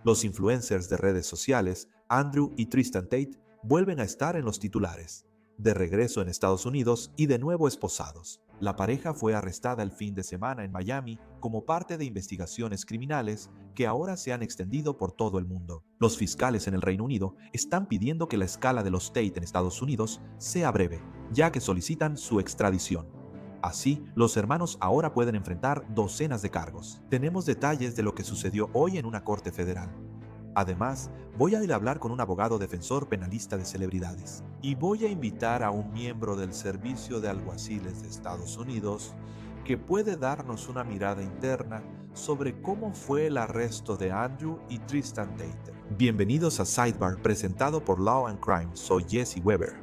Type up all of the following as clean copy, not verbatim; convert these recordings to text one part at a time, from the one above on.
Los influencers de redes sociales, Andrew y Tristan Tate, vuelven a estar en los titulares, de regreso en Estados Unidos y de nuevo esposados. La pareja fue arrestada el fin de semana en Miami como parte de investigaciones criminales que ahora se han extendido por todo el mundo. Los fiscales en el Reino Unido están pidiendo que la escala de los Tate en Estados Unidos sea breve, ya que solicitan su extradición. Así, los hermanos ahora pueden enfrentar docenas de cargos. Tenemos detalles de lo que sucedió hoy en una corte federal. Además, voy a ir a hablar con un abogado defensor penalista de celebridades. Y voy a invitar a un miembro del Servicio de Alguaciles de Estados Unidos que puede darnos una mirada interna sobre cómo fue el arresto de Andrew y Tristan Tate. Bienvenidos a Sidebar, presentado por Law and Crime. Soy Jesse Weber.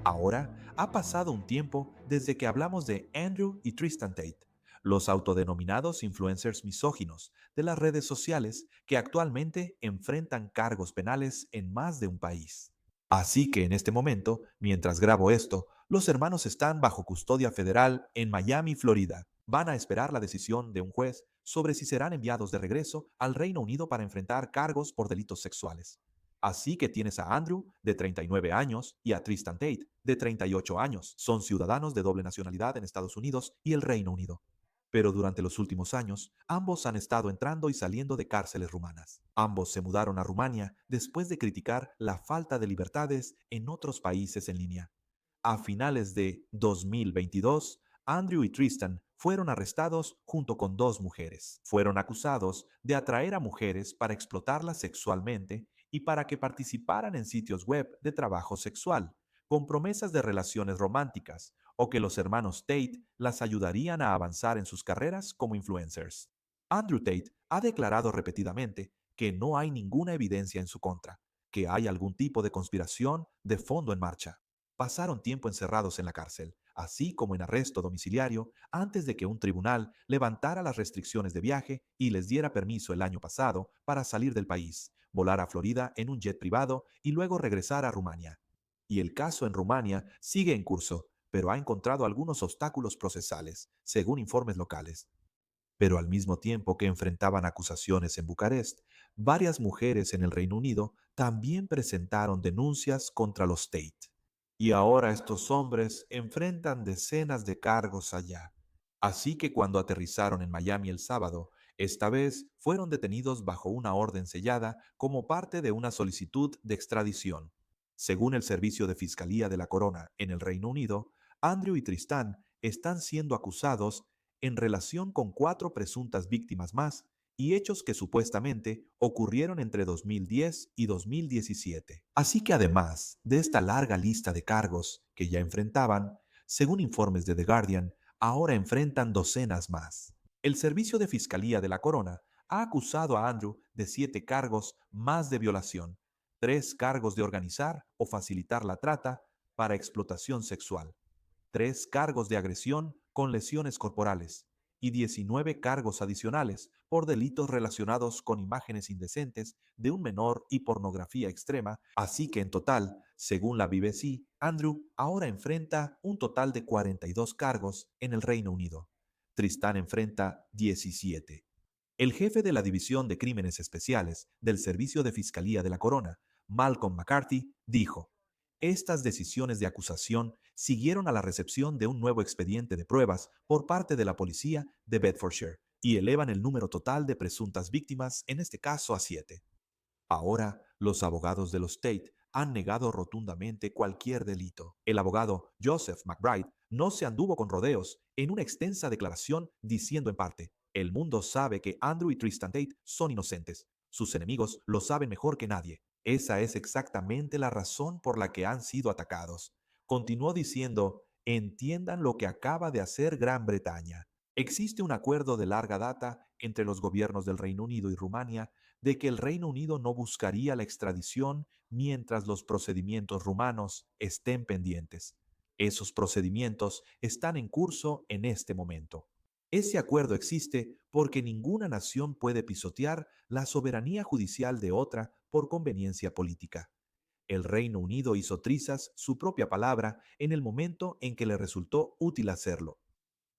Ahora ha pasado un tiempo desde que hablamos de Andrew y Tristan Tate, los autodenominados influencers misóginos de las redes sociales que actualmente enfrentan cargos penales en más de un país. Así que en este momento, mientras grabo esto, los hermanos están bajo custodia federal en Miami, Florida. Van a esperar la decisión de un juez sobre si serán enviados de regreso al Reino Unido para enfrentar cargos por delitos sexuales. Así que tienes a Andrew, de 39 años, y a Tristan Tate, de 38 años. Son ciudadanos de doble nacionalidad en Estados Unidos y el Reino Unido. Pero durante los últimos años, ambos han estado entrando y saliendo de cárceles rumanas. Ambos se mudaron a Rumania después de criticar la falta de libertades en otros países en línea. A finales de 2022, Andrew y Tristan fueron arrestados junto con dos mujeres. Fueron acusados de atraer a mujeres para explotarlas sexualmente y para que participaran en sitios web de trabajo sexual, con promesas de relaciones románticas, o que los hermanos Tate las ayudarían a avanzar en sus carreras como influencers. Andrew Tate ha declarado repetidamente que no hay ninguna evidencia en su contra, que hay algún tipo de conspiración de fondo en marcha. Pasaron tiempo encerrados en la cárcel, así como en arresto domiciliario, antes de que un tribunal levantara las restricciones de viaje y les diera permiso el año pasado para salir del país, volar a Florida en un jet privado y luego regresar a Rumania. Y el caso en Rumania sigue en curso, pero ha encontrado algunos obstáculos procesales, según informes locales. Pero al mismo tiempo que enfrentaban acusaciones en Bucarest, varias mujeres en el Reino Unido también presentaron denuncias contra los Tate. Y ahora estos hombres enfrentan decenas de cargos allá. Así que cuando aterrizaron en Miami el sábado, esta vez fueron detenidos bajo una orden sellada como parte de una solicitud de extradición. Según el Servicio de Fiscalía de la Corona en el Reino Unido, Andrew y Tristan están siendo acusados en relación con 4 presuntas víctimas más y hechos que supuestamente ocurrieron entre 2010 y 2017. Así que además de esta larga lista de cargos que ya enfrentaban, según informes de The Guardian, ahora enfrentan docenas más. El Servicio de Fiscalía de la Corona ha acusado a Andrew de 7 cargos más de violación, 3 cargos de organizar o facilitar la trata para explotación sexual, 3 cargos de agresión con lesiones corporales y 19 cargos adicionales por delitos relacionados con imágenes indecentes de un menor y pornografía extrema, así que en total, según la BBC, Andrew ahora enfrenta un total de 42 cargos en el Reino Unido. Tristan enfrenta 17. El jefe de la División de Crímenes Especiales del Servicio de Fiscalía de la Corona, Malcolm McCarthy, dijo: estas decisiones de acusación siguieron a la recepción de un nuevo expediente de pruebas por parte de la policía de Bedfordshire y elevan el número total de presuntas víctimas, en este caso, a 7. Ahora, los abogados de los Tate han negado rotundamente cualquier delito. El abogado Joseph McBride no se anduvo con rodeos en una extensa declaración diciendo en parte: el mundo sabe que Andrew y Tristan Tate son inocentes. Sus enemigos lo saben mejor que nadie. Esa es exactamente la razón por la que han sido atacados. Continuó diciendo: entiendan lo que acaba de hacer Gran Bretaña. Existe un acuerdo de larga data entre los gobiernos del Reino Unido y Rumania de que el Reino Unido no buscaría la extradición mientras los procedimientos rumanos estén pendientes. Esos procedimientos están en curso en este momento. Ese acuerdo existe porque ninguna nación puede pisotear la soberanía judicial de otra por conveniencia política. El Reino Unido hizo trizas su propia palabra en el momento en que le resultó útil hacerlo.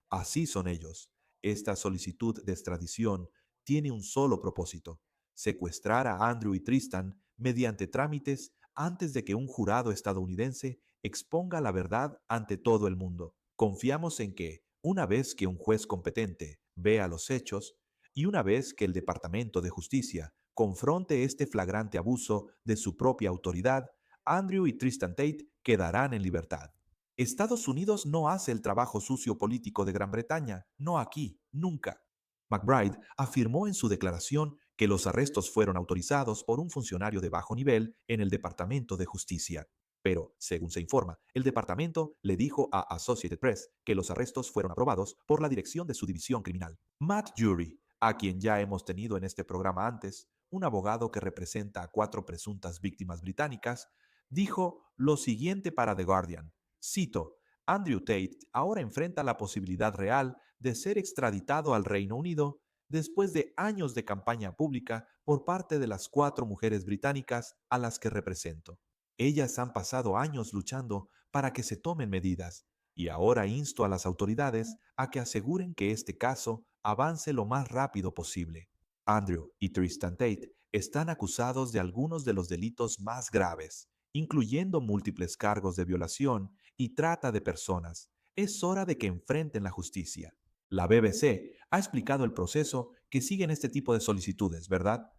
Así son ellos. Esta solicitud de extradición tiene un solo propósito: secuestrar a Andrew y Tristan mediante trámites antes de que un jurado estadounidense exponga la verdad ante todo el mundo. Confiamos en que, una vez que un juez competente vea los hechos y una vez que el Departamento de Justicia confronte este flagrante abuso de su propia autoridad, Andrew y Tristan Tate quedarán en libertad. Estados Unidos no hace el trabajo sucio político de Gran Bretaña, no aquí, nunca. McBride afirmó en su declaración que los arrestos fueron autorizados por un funcionario de bajo nivel en el Departamento de Justicia. Pero, según se informa, el departamento le dijo a Associated Press que los arrestos fueron aprobados por la dirección de su división criminal. Matt Jury, a quien ya hemos tenido en este programa antes, un abogado que representa a 4 presuntas víctimas británicas, dijo lo siguiente para The Guardian. Cito: Andrew Tate ahora enfrenta la posibilidad real de ser extraditado al Reino Unido después de años de campaña pública por parte de las 4 mujeres británicas a las que represento. Ellas han pasado años luchando para que se tomen medidas, y ahora insto a las autoridades a que aseguren que este caso avance lo más rápido posible. Andrew y Tristan Tate están acusados de algunos de los delitos más graves, incluyendo múltiples cargos de violación y trata de personas. Es hora de que enfrenten la justicia. La BBC ha explicado el proceso que siguen este tipo de solicitudes, ¿verdad?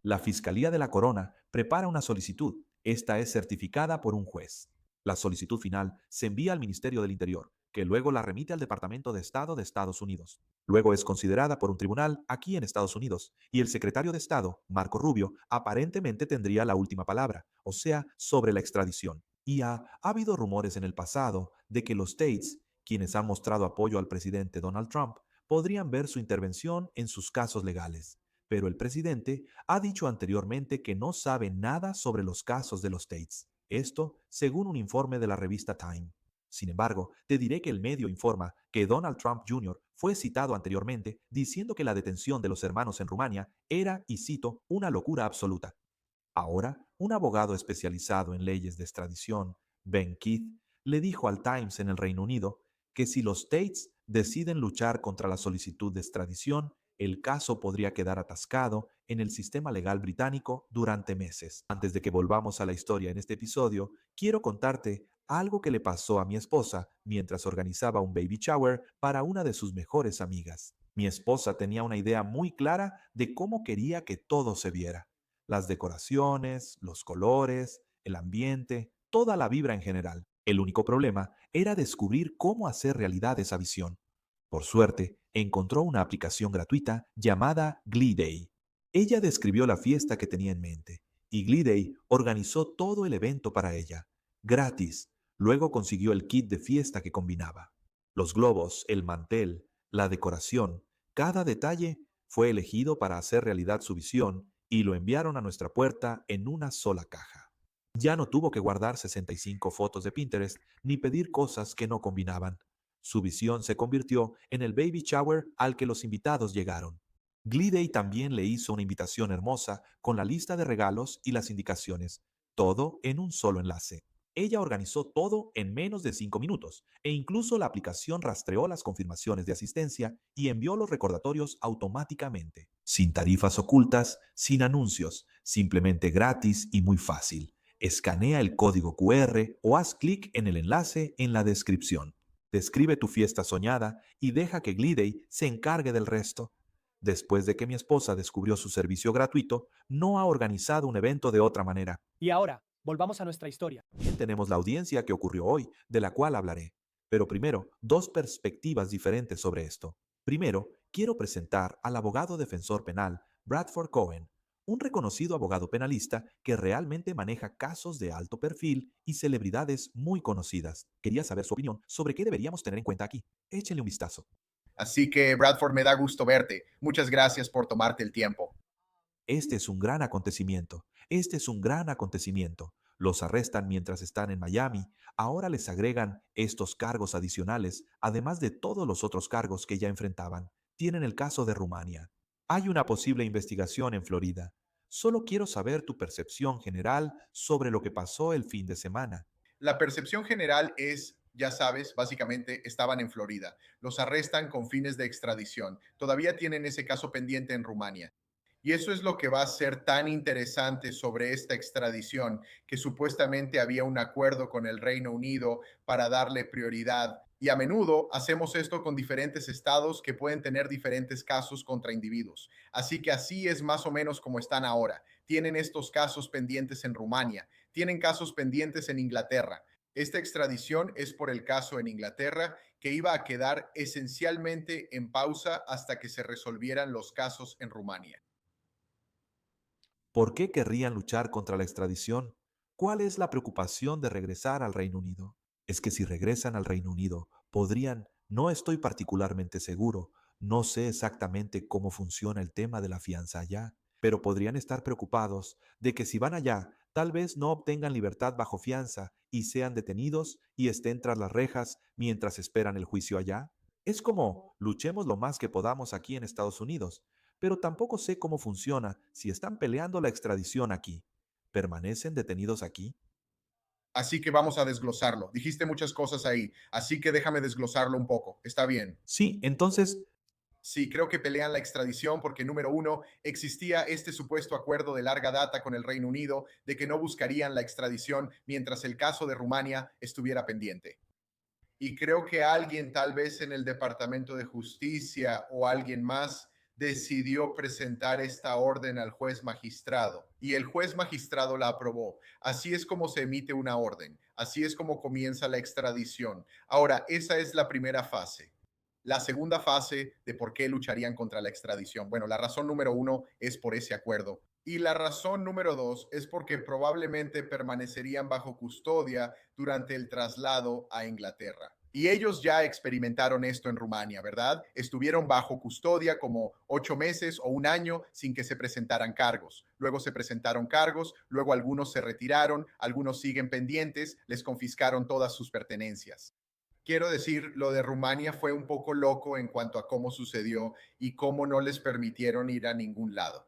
La Fiscalía de la Corona prepara una solicitud. Esta es certificada por un juez. La solicitud final se envía al Ministerio del Interior, que luego la remite al Departamento de Estado de Estados Unidos. Luego es considerada por un tribunal aquí en Estados Unidos, y el secretario de Estado, Marco Rubio, aparentemente tendría la última palabra, o sea, sobre la extradición. Y ha habido rumores en el pasado de que los Tates, quienes han mostrado apoyo al presidente Donald Trump, podrían ver su intervención en sus casos legales. Pero el presidente ha dicho anteriormente que no sabe nada sobre los casos de los Tates. Esto según un informe de la revista Time. Sin embargo, te diré que el medio informa que Donald Trump Jr. fue citado anteriormente diciendo que la detención de los hermanos en Rumania era, y cito, una locura absoluta. Ahora, un abogado especializado en leyes de extradición, Ben Keith, le dijo al Times en el Reino Unido que si los Tates deciden luchar contra la solicitud de extradición, el caso podría quedar atascado en el sistema legal británico durante meses. Antes de que volvamos a la historia en este episodio, quiero contarte algo que le pasó a mi esposa mientras organizaba un baby shower para una de sus mejores amigas. Mi esposa tenía una idea muy clara de cómo quería que todo se viera: las decoraciones, los colores, el ambiente, toda la vibra en general. El único problema era descubrir cómo hacer realidad esa visión. Por suerte, encontró una aplicación gratuita llamada Gleeday. Ella describió la fiesta que tenía en mente, y Gleeday organizó todo el evento para ella, gratis. Luego consiguió el kit de fiesta que combinaba. Los globos, el mantel, la decoración, cada detalle fue elegido para hacer realidad su visión, y lo enviaron a nuestra puerta en una sola caja. Ya no tuvo que guardar 65 fotos de Pinterest ni pedir cosas que no combinaban. Su visión se convirtió en el baby shower al que los invitados llegaron. Gleeday también le hizo una invitación hermosa con la lista de regalos y las indicaciones, todo en un solo enlace. Ella organizó todo en menos de 5 minutos, e incluso la aplicación rastreó las confirmaciones de asistencia y envió los recordatorios automáticamente, sin tarifas ocultas, sin anuncios, simplemente gratis y muy fácil. Escanea el código QR o haz clic en el enlace en la descripción. Describe tu fiesta soñada y deja que Gleeday se encargue del resto. Después de que mi esposa descubrió su servicio gratuito, no ha organizado un evento de otra manera. Y ahora, volvamos a nuestra historia. También tenemos la audiencia que ocurrió hoy, de la cual hablaré. Pero primero, dos perspectivas diferentes sobre esto. Primero, quiero presentar al abogado defensor penal Bradford Cohen, un reconocido abogado penalista que realmente maneja casos de alto perfil y celebridades muy conocidas. Quería saber su opinión sobre qué deberíamos tener en cuenta aquí. Échenle un vistazo. Así que, Bradford, me da gusto verte. Muchas gracias por tomarte el tiempo. Este es un gran acontecimiento. Este es un gran acontecimiento. Los arrestan mientras están en Miami. Ahora les agregan estos cargos adicionales, además de todos los otros cargos que ya enfrentaban. Tienen el caso de Rumania. Hay una posible investigación en Florida. Solo quiero saber tu percepción general sobre lo que pasó el fin de semana. La percepción general es Ya sabes, básicamente estaban en Florida. Los arrestan con fines de extradición. Todavía tienen ese caso pendiente en Rumania. Y eso es lo que va a ser tan interesante sobre esta extradición, que supuestamente había un acuerdo con el Reino Unido para darle prioridad. Y a menudo hacemos esto con diferentes estados que pueden tener diferentes casos contra individuos. Así que así es más o menos como están ahora. Tienen estos casos pendientes en Rumania, tienen casos pendientes en Inglaterra. Esta extradición es por el caso en Inglaterra, que iba a quedar esencialmente en pausa hasta que se resolvieran los casos en Rumania. ¿Por qué querrían luchar contra la extradición? ¿Cuál es la preocupación de regresar al Reino Unido? Es que si regresan al Reino Unido, podrían, no estoy particularmente seguro, no sé exactamente cómo funciona el tema de la fianza allá, pero podrían estar preocupados de que si van allá, tal vez no obtengan libertad bajo fianza y sean detenidos y estén tras las rejas mientras esperan el juicio allá. Es como luchemos lo más que podamos aquí en Estados Unidos, pero tampoco sé cómo funciona si están peleando la extradición aquí. ¿Permanecen detenidos aquí? Así que vamos a desglosarlo. Dijiste muchas cosas ahí, así que déjame desglosarlo un poco. Está bien. Sí, entonces, Sí, creo que pelean la extradición porque, número uno, existía este supuesto acuerdo de larga data con el Reino Unido de que no buscarían la extradición mientras el caso de Rumania estuviera pendiente. Y creo que alguien, tal vez en el Departamento de Justicia o alguien más, decidió presentar esta orden al juez magistrado y el juez magistrado la aprobó. Así es como se emite una orden, así es como comienza la extradición. Ahora, esa es la primera fase. La segunda fase de por qué lucharían contra la extradición. Bueno, la razón número uno es por ese acuerdo. Y la razón número dos es porque probablemente permanecerían bajo custodia durante el traslado a Inglaterra. Y ellos ya experimentaron esto en Rumania, ¿verdad? Estuvieron bajo custodia como 8 meses o un año sin que se presentaran cargos. Luego se presentaron cargos, luego algunos se retiraron, algunos siguen pendientes, les confiscaron todas sus pertenencias. Quiero decir, lo de Rumania fue un poco loco en cuanto a cómo sucedió y cómo no les permitieron ir a ningún lado.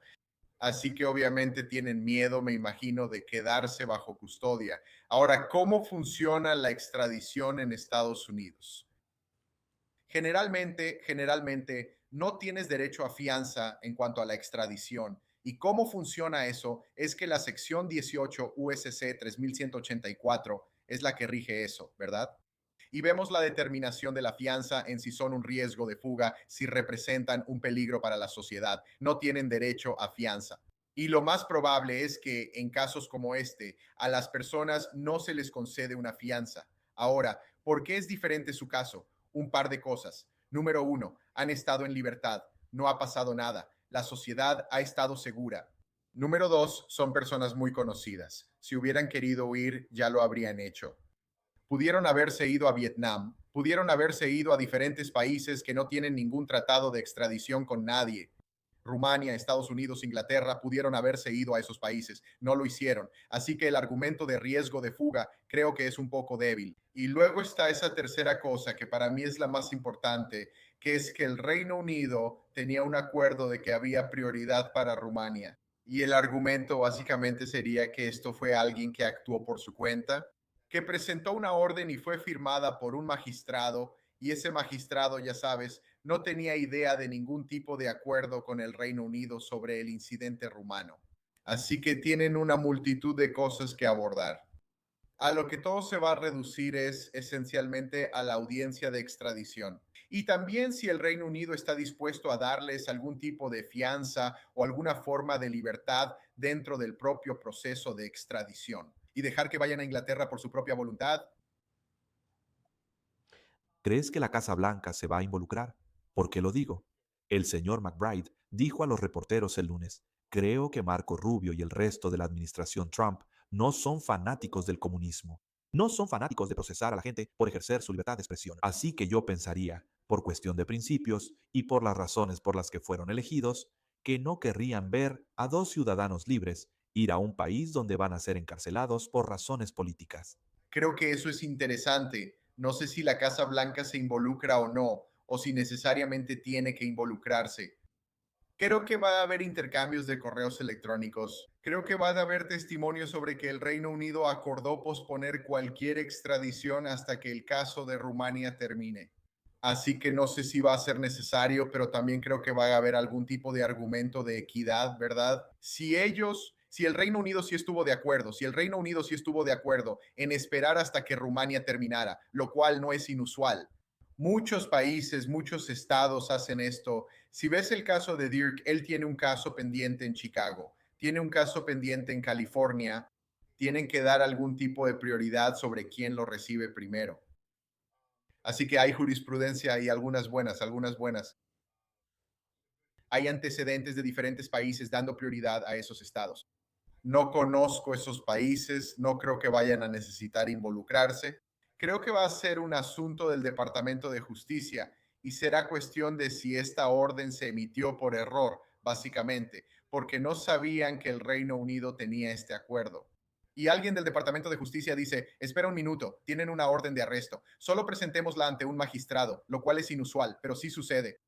Así que obviamente tienen miedo, me imagino, de quedarse bajo custodia. Ahora, ¿cómo funciona la extradición en Estados Unidos? Generalmente no tienes derecho a fianza en cuanto a la extradición. ¿Y cómo funciona eso? Es que la sección 18 USC 3184 es la que rige eso, ¿verdad? Y vemos la determinación de la fianza en si son un riesgo de fuga, si representan un peligro para la sociedad. No tienen derecho a fianza. Y lo más probable es que en casos como este, a las personas no se les concede una fianza. Ahora, ¿por qué es diferente su caso? Un par de cosas. Número uno, han estado en libertad, no ha pasado nada, la sociedad ha estado segura. Número dos, son personas muy conocidas. Si hubieran querido huir, ya lo habrían hecho. Pudieron haberse ido a Vietnam, pudieron haberse ido a diferentes países que no tienen ningún tratado de extradición con nadie. Rumania, Estados Unidos, Inglaterra pudieron haberse ido a esos países, no lo hicieron. Así que el argumento de riesgo de fuga creo que es un poco débil. Y luego está esa tercera cosa que para mí es la más importante, que es que el Reino Unido tenía un acuerdo de que había prioridad para Rumania. Y el argumento básicamente sería que esto fue alguien que actuó por su cuenta, que presentó una orden y fue firmada por un magistrado, y ese magistrado, ya sabes, no tenía idea de ningún tipo de acuerdo con el Reino Unido sobre el incidente rumano. Así que tienen una multitud de cosas que abordar. A lo que todo se va a reducir es esencialmente a la audiencia de extradición. Y también si el Reino Unido está dispuesto a darles algún tipo de fianza o alguna forma de libertad dentro del propio proceso de extradición y dejar que vayan a Inglaterra por su propia voluntad. ¿crees que la Casa Blanca se va a involucrar? ¿Por qué lo digo? El señor McBride dijo a los reporteros el lunes, creo que Marco Rubio y el resto de la administración Trump no son fanáticos del comunismo. No son fanáticos de procesar a la gente por ejercer su libertad de expresión. Así que yo pensaría, por cuestión de principios y por las razones por las que fueron elegidos, que no querrían ver a dos ciudadanos libres ir a un país donde van a ser encarcelados por razones políticas. Creo que eso es interesante. No sé si la Casa Blanca se involucra o no, o si necesariamente tiene que involucrarse. Creo que va a haber intercambios de correos electrónicos. Creo que va a haber testimonios sobre que el Reino Unido acordó posponer cualquier extradición hasta que el caso de Rumania termine. Así que no sé si va a ser necesario, pero también creo que va a haber algún tipo de argumento de equidad, ¿verdad? Si el Reino Unido sí estuvo de acuerdo, si el Reino Unido sí estuvo de acuerdo en esperar hasta que Rumania terminara, lo cual no es inusual. Muchos países, muchos estados hacen esto. Si ves el caso de Dirk, él tiene un caso pendiente en Chicago, tiene un caso pendiente en California. Tienen que dar algún tipo de prioridad sobre quién lo recibe primero. Así que hay jurisprudencia y algunas buenas, algunas buenas. Hay antecedentes de diferentes países dando prioridad a esos estados. No conozco esos países, no creo que vayan a necesitar involucrarse. Creo que va a ser un asunto del Departamento de Justicia y será cuestión de si esta orden se emitió por error, básicamente, porque no sabían que el Reino Unido tenía este acuerdo. Y alguien del Departamento de Justicia dice, espera un minuto, tienen una orden de arresto, solo presentémosla ante un magistrado, lo cual es inusual, pero sí sucede.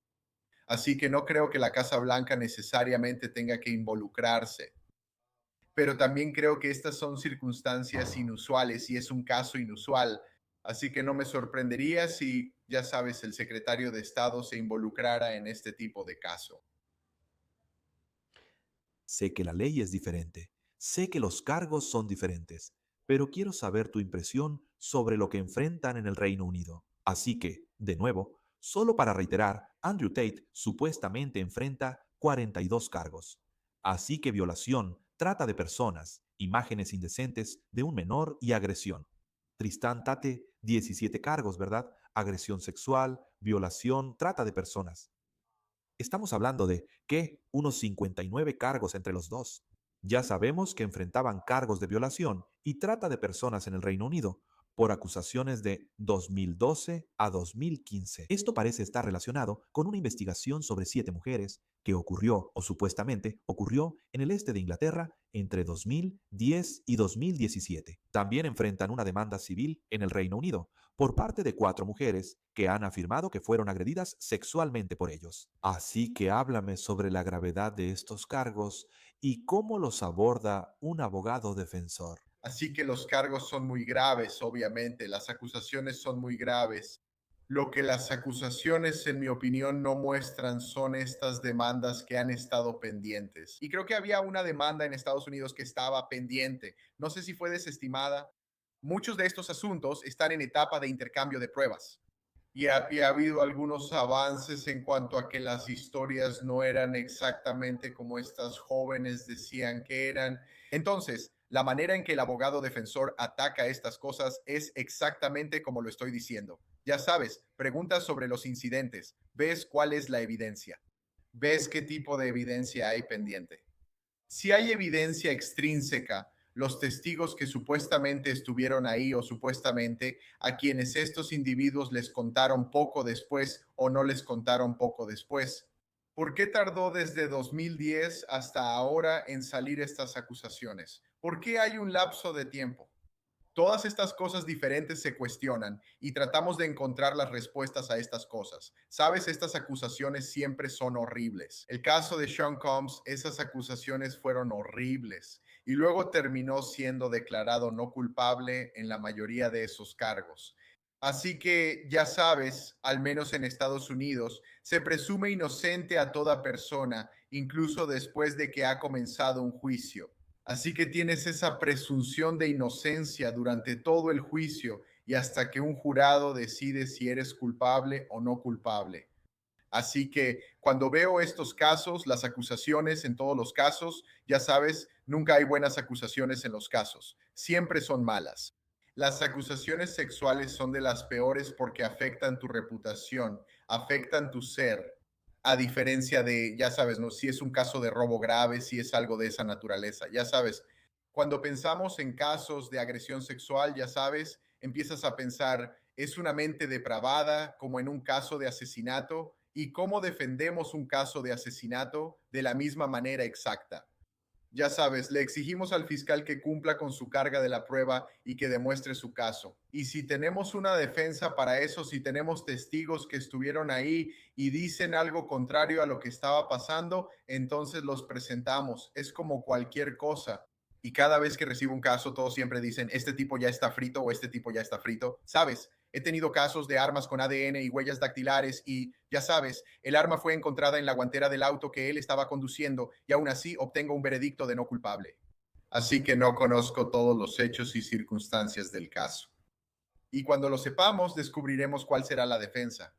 Así que no creo que la Casa Blanca necesariamente tenga que involucrarse, pero también creo que estas son circunstancias inusuales y es un caso inusual. Así que no me sorprendería si, ya sabes, el secretario de Estado se involucrara en este tipo de caso. Sé que la ley es diferente, sé que los cargos son diferentes, pero quiero saber tu impresión sobre lo que enfrentan en el Reino Unido. Así que, de nuevo, solo para reiterar, Andrew Tate supuestamente enfrenta 42 cargos. Así que violación, trata de personas, imágenes indecentes de un menor y agresión. Tristán Tate, 17 cargos, ¿verdad? Agresión sexual, violación, trata de personas. Estamos hablando de, ¿qué? Unos 59 cargos entre los dos. Ya sabemos que enfrentaban cargos de violación y trata de personas en el Reino Unido por acusaciones de 2012 a 2015. Esto parece estar relacionado con una investigación sobre 7 mujeres que ocurrió, o supuestamente ocurrió, en el este de Inglaterra entre 2010 y 2017. También enfrentan una demanda civil en el Reino Unido por parte de 4 mujeres que han afirmado que fueron agredidas sexualmente por ellos. Así que háblame sobre la gravedad de estos cargos y cómo los aborda un abogado defensor. Así que los cargos son muy graves, obviamente, las acusaciones son muy graves. Lo que las acusaciones, en mi opinión, no muestran son estas demandas que han estado pendientes. Y creo que había una demanda en Estados Unidos que estaba pendiente. No sé si fue desestimada. Muchos de estos asuntos están en etapa de intercambio de pruebas. Y ha habido algunos avances en cuanto a que las historias no eran exactamente como estas jóvenes decían que eran. Entonces, la manera en que el abogado defensor ataca estas cosas es exactamente como lo estoy diciendo. Ya sabes, preguntas sobre los incidentes, ves cuál es la evidencia, ves qué tipo de evidencia hay pendiente. Si hay evidencia extrínseca, los testigos que supuestamente estuvieron ahí o supuestamente a quienes estos individuos les contaron poco después o no les contaron poco después. ¿Por qué tardó desde 2010 hasta ahora en salir estas acusaciones? ¿Por qué hay un lapso de tiempo? Todas estas cosas diferentes se cuestionan y tratamos de encontrar las respuestas a estas cosas. Sabes, estas acusaciones siempre son horribles. El caso de Sean Combs, esas acusaciones fueron horribles y luego terminó siendo declarado no culpable en la mayoría de esos cargos. Así que ya sabes, al menos en Estados Unidos, se presume inocente a toda persona, incluso después de que ha comenzado un juicio. Así que tienes esa presunción de inocencia durante todo el juicio y hasta que un jurado decide si eres culpable o no culpable. Así que cuando veo estos casos, las acusaciones en todos los casos, ya sabes, nunca hay buenas acusaciones en los casos, siempre son malas. Las acusaciones sexuales son de las peores porque afectan tu reputación, afectan tu ser, a diferencia de, ya sabes, ¿no? Si es un caso de robo grave, si es algo de esa naturaleza, ya sabes. Cuando pensamos en casos de agresión sexual, ya sabes, empiezas a pensar, ¿es una mente depravada como en un caso de asesinato? ¿Y cómo defendemos un caso de asesinato de la misma manera exacta? Ya sabes, le exigimos al fiscal que cumpla con su carga de la prueba y que demuestre su caso. Y si tenemos una defensa para eso, si tenemos testigos que estuvieron ahí y dicen algo contrario a lo que estaba pasando, entonces los presentamos. Es como cualquier cosa. Y cada vez que recibo un caso, todos siempre dicen, este tipo ya está frito o este tipo ya está frito. ¿Sabes? He tenido casos de armas con ADN y huellas dactilares y, ya sabes, el arma fue encontrada en la guantera del auto que él estaba conduciendo y aún así obtengo un veredicto de no culpable. Así que no conozco todos los hechos y circunstancias del caso. Y cuando lo sepamos, descubriremos cuál será la defensa.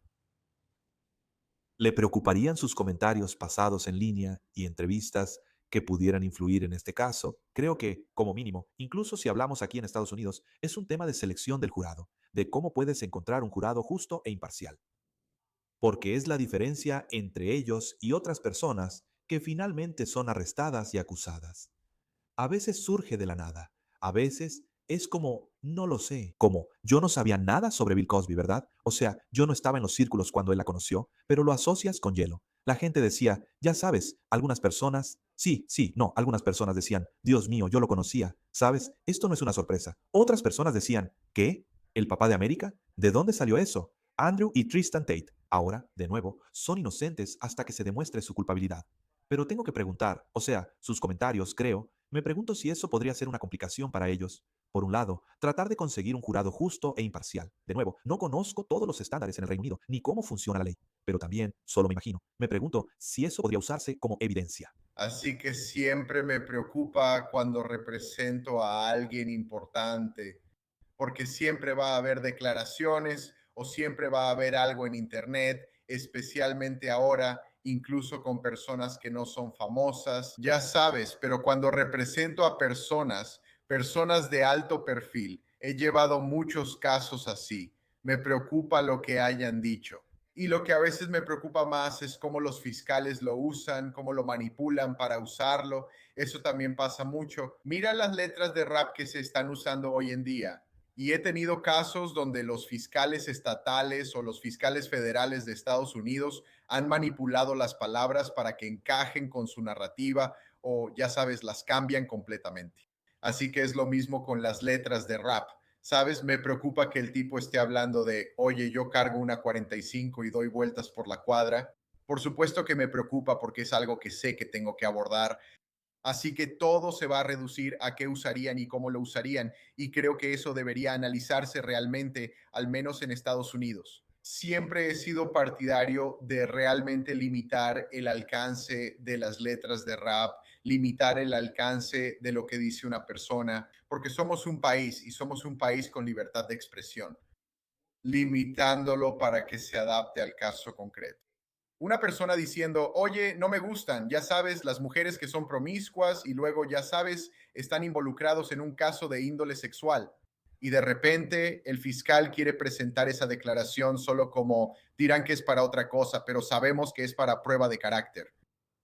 ¿Le preocuparían sus comentarios pasados en línea y entrevistas que pudieran influir en este caso? Creo que, como mínimo, incluso si hablamos aquí en Estados Unidos, es un tema de selección del jurado, de cómo puedes encontrar un jurado justo e imparcial. Porque es la diferencia entre ellos y otras personas que finalmente son arrestadas y acusadas. A veces surge de la nada, a veces es como, no lo sé, como, yo no sabía nada sobre Bill Cosby, ¿verdad? O sea, yo no estaba en los círculos cuando él la conoció, pero lo asocias con hielo. La gente decía, ya sabes, algunas personas, sí, sí, no, algunas personas decían, Dios mío, yo lo conocía, ¿sabes? Esto no es una sorpresa. Otras personas decían, ¿qué? ¿El papá de América? ¿De dónde salió eso? Andrew y Tristan Tate, ahora, de nuevo, son inocentes hasta que se demuestre su culpabilidad. Pero tengo que preguntar, o sea, sus comentarios, creo, me pregunto si eso podría ser una complicación para ellos. Por un lado, tratar de conseguir un jurado justo e imparcial. De nuevo, no conozco todos los estándares en el Reino Unido, ni cómo funciona la ley, pero también, solo me imagino, me pregunto si eso podría usarse como evidencia. Así que siempre me preocupa cuando represento a alguien importante, porque siempre va a haber declaraciones o siempre va a haber algo en Internet, especialmente ahora, incluso con personas que no son famosas, ya sabes, pero cuando represento a personas, personas de alto perfil, he llevado muchos casos así, me preocupa lo que hayan dicho. Y lo que a veces me preocupa más es cómo los fiscales lo usan, cómo lo manipulan para usarlo. Eso también pasa mucho. Mira las letras de rap que se están usando hoy en día. Y he tenido casos donde los fiscales estatales o los fiscales federales de Estados Unidos han manipulado las palabras para que encajen con su narrativa o, ya sabes, las cambian completamente. Así que es lo mismo con las letras de rap. ¿Sabes? Me preocupa que el tipo esté hablando de, oye, yo cargo una 45 y doy vueltas por la cuadra. Por supuesto que me preocupa porque es algo que sé que tengo que abordar. Así que todo se va a reducir a qué usarían y cómo lo usarían. Y creo que eso debería analizarse realmente, al menos en Estados Unidos. Siempre he sido partidario de realmente limitar el alcance de las letras de rap, limitar el alcance de lo que dice una persona, porque somos un país y somos un país con libertad de expresión, limitándolo para que se adapte al caso concreto. Una persona diciendo, oye, no me gustan, ya sabes, las mujeres que son promiscuas y luego, ya sabes, están involucrados en un caso de índole sexual. Y de repente el fiscal quiere presentar esa declaración solo como dirán que es para otra cosa, pero sabemos que es para prueba de carácter.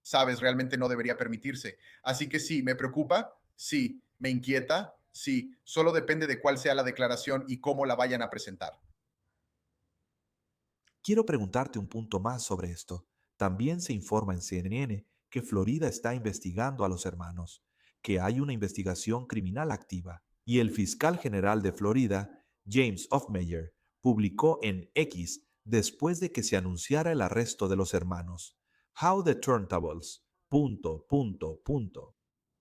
Sabes, realmente no debería permitirse. Así que sí, me preocupa, sí, me inquieta, sí, solo depende de cuál sea la declaración y cómo la vayan a presentar. Quiero preguntarte un punto más sobre esto. También se informa en CNN que Florida está investigando a los hermanos, que hay una investigación criminal activa, y el fiscal general de Florida, James Hofmeyer, publicó en X después de que se anunciara el arresto de los hermanos. How the Turntables. Punto, punto, punto.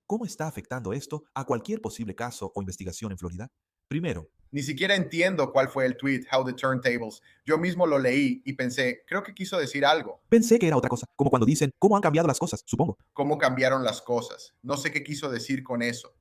¿Cómo está afectando esto a cualquier posible caso o investigación en Florida? Primero, Ni siquiera entiendo cuál fue el tweet, How the Turntables. Yo mismo lo leí y pensé, creo que quiso decir algo. pensé que era otra cosa, como cuando dicen, ¿cómo han cambiado las cosas? Supongo. ¿Cómo cambiaron las cosas? No sé qué quiso decir con eso.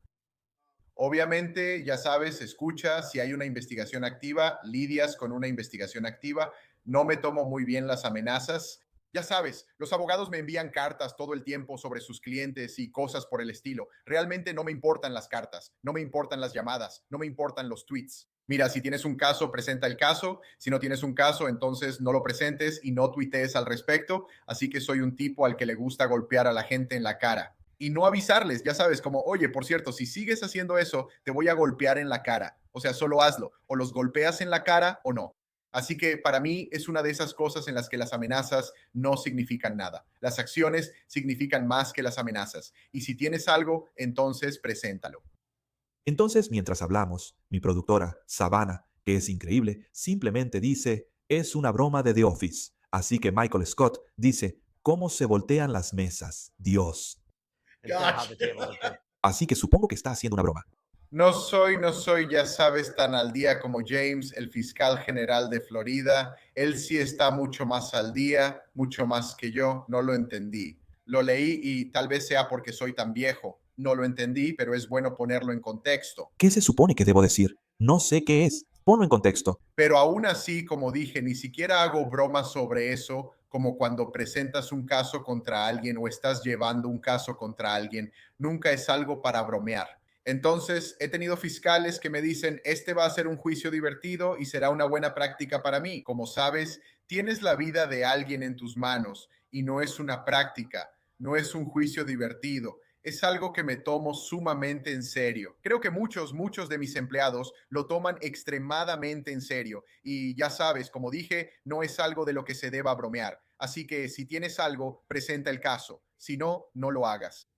Obviamente, ya sabes, escucha, si hay una investigación activa, lidias con una investigación activa. No me tomo muy bien las amenazas. Ya sabes, los abogados me envían cartas todo el tiempo sobre sus clientes y cosas por el estilo. Realmente no me importan las cartas, no me importan las llamadas, no me importan los tweets. Mira, si tienes un caso, presenta el caso. Si no tienes un caso, entonces no lo presentes y no tuitees al respecto. Así que soy un tipo al que le gusta golpear a la gente en la cara y no avisarles, ya sabes, como, oye, por cierto, si sigues haciendo eso, te voy a golpear en la cara. O sea, solo hazlo. O los golpeas en la cara o no. Así que para mí es una de esas cosas en las que las amenazas no significan nada. Las acciones significan más que las amenazas. Y si tienes algo, entonces preséntalo. Entonces, mientras hablamos, mi productora, Savannah, que es increíble, simplemente dice, es una broma de The Office. Así que Michael Scott dice, ¿cómo se voltean las mesas? Dios. Gosh. Así que supongo que está haciendo una broma. No soy, ya sabes, tan al día como James, el fiscal general de Florida. Él sí está mucho más al día, mucho más que yo. No lo entendí. Lo leí y tal vez sea porque soy tan viejo. No lo entendí, pero es bueno ponerlo en contexto. ¿Qué se supone que debo decir? No sé qué es. Ponlo en contexto. Pero aún así, como dije, ni siquiera hago bromas sobre eso, como cuando presentas un caso contra alguien o estás llevando un caso contra alguien. Nunca es algo para bromear. Entonces, he tenido fiscales que me dicen, este va a ser un juicio divertido y será una buena práctica para mí. Como sabes, tienes la vida de alguien en tus manos y no es una práctica, no es un juicio divertido, es algo que me tomo sumamente en serio. Creo que muchos de mis empleados lo toman extremadamente en serio. Y ya sabes, como dije, no es algo de lo que se deba bromear. Así que si tienes algo, presenta el caso. Si no, no lo hagas.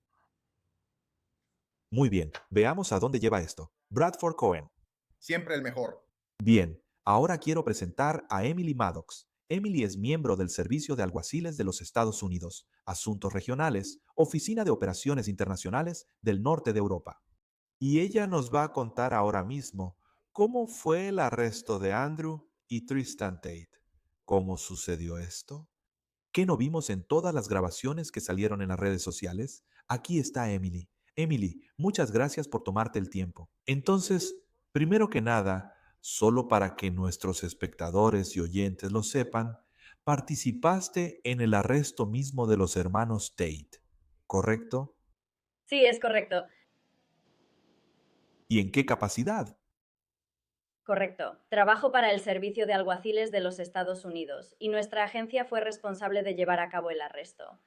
Muy bien, veamos a dónde lleva esto. Bradford Cohen. Siempre el mejor. Bien, ahora quiero presentar a Emily Maddox. Emily es miembro del Servicio de Alguaciles de los Estados Unidos, Asuntos Regionales, Oficina de Operaciones Internacionales del Norte de Europa. Y ella nos va a contar ahora mismo cómo fue el arresto de Andrew y Tristan Tate. ¿Cómo sucedió esto? ¿Qué no vimos en todas las grabaciones que salieron en las redes sociales? Aquí está Emily. Emily, muchas gracias por tomarte el tiempo. Entonces, primero que nada, solo para que nuestros espectadores y oyentes lo sepan, participaste en el arresto mismo de los hermanos Tate, ¿correcto? Sí, es correcto, ¿Y en qué capacidad? correcto. Trabajo para el Servicio de Alguaciles de los Estados Unidos y nuestra agencia fue responsable de llevar a cabo el arresto.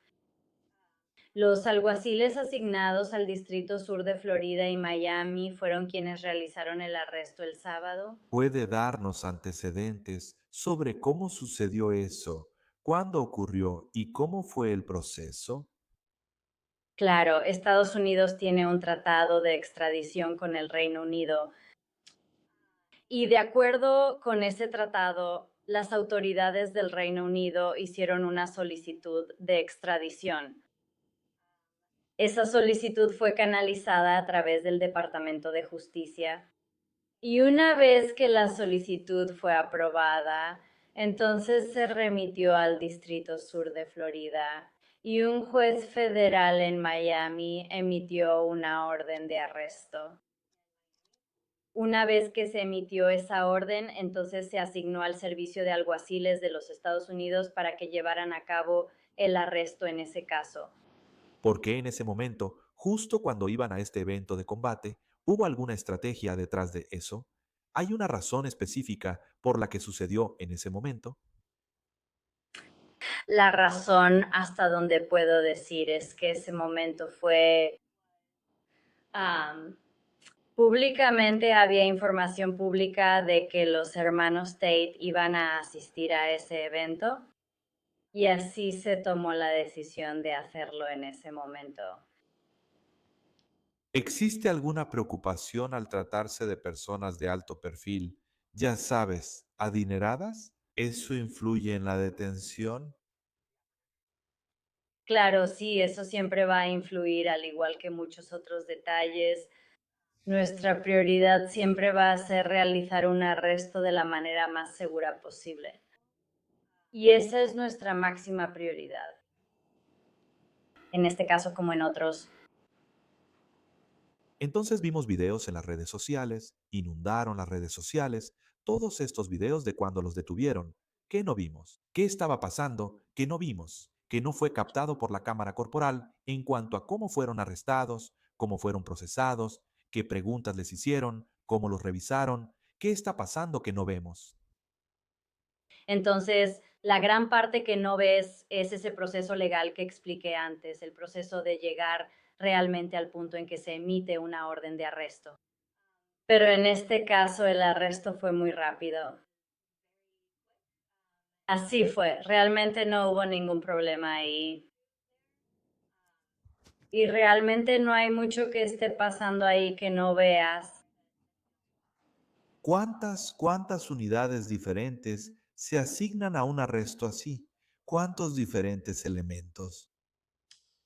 Los alguaciles asignados al Distrito Sur de Florida y Miami fueron quienes realizaron el arresto el sábado. ¿Puede darnos antecedentes sobre cómo sucedió eso, cuándo ocurrió y cómo fue el proceso? Claro, Estados Unidos tiene un tratado de extradición con el Reino Unido y de acuerdo con ese tratado, las autoridades del Reino Unido hicieron una solicitud de extradición. Esa solicitud fue canalizada a través del Departamento de Justicia y una vez que la solicitud fue aprobada, entonces se remitió al Distrito Sur de Florida y un juez federal en Miami emitió una orden de arresto. Una vez que se emitió esa orden, entonces se asignó al Servicio de Alguaciles de los Estados Unidos para que llevaran a cabo el arresto en ese caso. ¿Por qué en ese momento, justo cuando iban a este evento de combate, hubo alguna estrategia detrás de eso? ¿Hay una razón específica por la que sucedió en ese momento? La razón hasta donde puedo decir es que ese momento fue públicamente había información pública de que los hermanos Tate iban a asistir a ese evento y así se tomó la decisión de hacerlo en ese momento. ¿Existe alguna preocupación al tratarse de personas de alto perfil, ya sabes, adineradas? ¿Eso influye en la detención? Claro, sí, eso siempre va a influir, al igual que muchos otros detalles. Nuestra prioridad siempre va a ser realizar un arresto de la manera más segura posible. Y esa es nuestra máxima prioridad, en este caso como en otros. Entonces vimos videos en las redes sociales, inundaron las redes sociales, todos estos videos de cuando los detuvieron. ¿Qué no vimos? ¿Qué estaba pasando que no vimos? Que no fue captado por la cámara corporal en cuanto a cómo fueron arrestados, cómo fueron procesados, qué preguntas les hicieron, cómo los revisaron, qué está pasando que no vemos. Entonces, la gran parte que no ves es ese proceso legal que expliqué antes, el proceso de llegar realmente al punto en que se emite una orden de arresto. Pero en este caso el arresto fue muy rápido. Así fue, realmente no hubo ningún problema ahí. Y realmente no hay mucho que esté pasando ahí que no veas. ¿Cuántas unidades diferentes se asignan a un arresto así? ¿Cuántos diferentes elementos?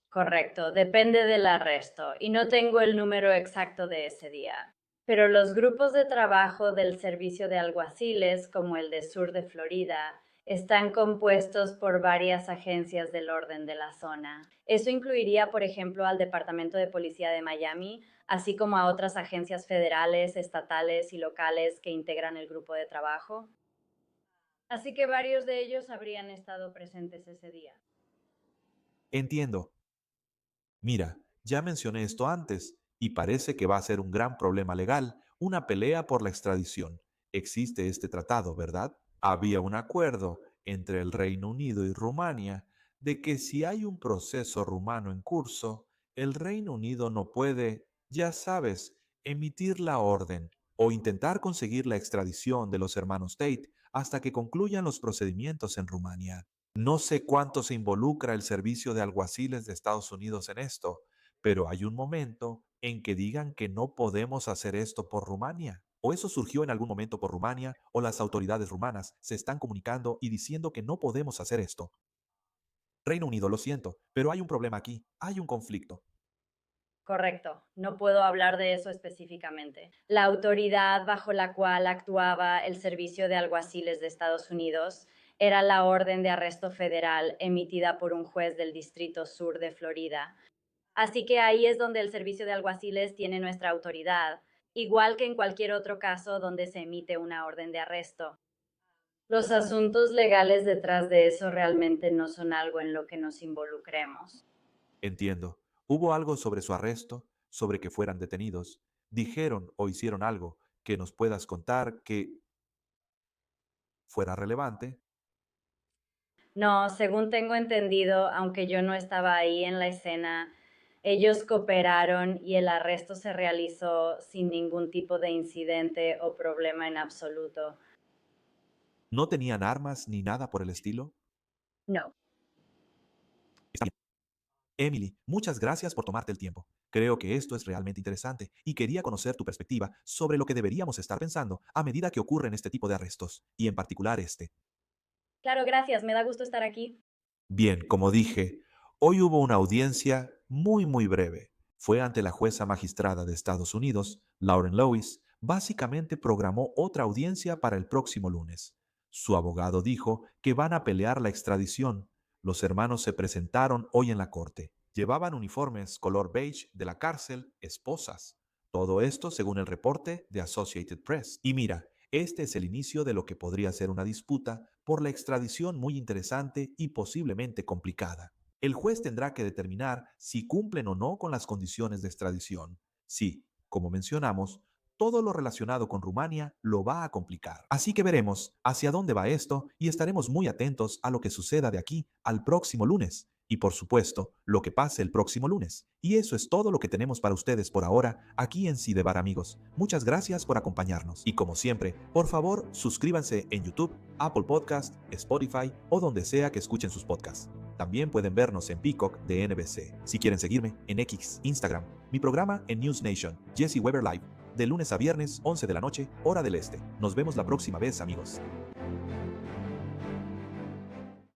Correcto, depende del arresto y no tengo el número exacto de ese día. Pero los grupos de trabajo del servicio de alguaciles, como el de Sur de Florida, están compuestos por varias agencias del orden de la zona. Eso incluiría, por ejemplo, al Departamento de Policía de Miami, así como a otras agencias federales, estatales y locales que integran el grupo de trabajo. Así que varios de ellos habrían estado presentes ese día. Entiendo. Mira, ya mencioné esto antes y parece que va a ser un gran problema legal, una pelea por la extradición. Existe este tratado, ¿verdad? Había un acuerdo entre el Reino Unido y Rumania de que si hay un proceso rumano en curso, el Reino Unido no puede, ya sabes, emitir la orden o intentar conseguir la extradición de los hermanos Tate hasta que concluyan los procedimientos en Rumania. No sé cuánto se involucra el servicio de alguaciles de Estados Unidos en esto, pero hay un momento en que digan que no podemos hacer esto por Rumania. O eso surgió en algún momento por Rumania, o las autoridades rumanas se están comunicando y diciendo que no podemos hacer esto. Reino Unido, lo siento, pero hay un problema aquí, hay un conflicto. Correcto, no puedo hablar de eso específicamente. La autoridad bajo la cual actuaba el Servicio de Alguaciles de Estados Unidos era la orden de arresto federal emitida por un juez del Distrito Sur de Florida. Así que ahí es donde el Servicio de Alguaciles tiene nuestra autoridad, igual que en cualquier otro caso donde se emite una orden de arresto. Los asuntos legales detrás de eso realmente no son algo en lo que nos involucremos. Entiendo. ¿Hubo algo sobre su arresto, sobre que fueran detenidos? ¿Dijeron o hicieron algo que nos puedas contar que fuera relevante? No, según tengo entendido, aunque yo no estaba ahí en la escena, ellos cooperaron y el arresto se realizó sin ningún tipo de incidente o problema en absoluto. ¿No tenían armas ni nada por el estilo? No. Está bien. Emily, muchas gracias por tomarte el tiempo. Creo que esto es realmente interesante y quería conocer tu perspectiva sobre lo que deberíamos estar pensando a medida que ocurren este tipo de arrestos, y en particular este. Claro, gracias. Me da gusto estar aquí. Bien, como dije, hoy hubo una audiencia muy breve. Fue ante la jueza magistrada de Estados Unidos, Lauren Lewis. Básicamente programó otra audiencia para el próximo lunes. Su abogado dijo que van a pelear la extradición. Los hermanos se presentaron hoy en la corte. Llevaban uniformes color beige de la cárcel, esposas. Todo esto según el reporte de Associated Press. Y mira, este es el inicio de lo que podría ser una disputa por la extradición muy interesante y posiblemente complicada. El juez tendrá que determinar si cumplen o no con las condiciones de extradición. Sí, como mencionamos, todo lo relacionado con Rumania lo va a complicar. Así que veremos hacia dónde va esto y estaremos muy atentos a lo que suceda de aquí al próximo lunes. Y por supuesto, lo que pase el próximo lunes. Y eso es todo lo que tenemos para ustedes por ahora aquí en Cidebar, amigos. Muchas gracias por acompañarnos. Y como siempre, por favor, suscríbanse en YouTube, Apple Podcast, Spotify o donde sea que escuchen sus podcasts. También pueden vernos en Peacock de NBC. Si quieren seguirme en X, Instagram, mi programa en News Nation, Jesse Weber Live, de lunes a viernes, 11 de la noche, hora del este. Nos vemos la próxima vez, amigos.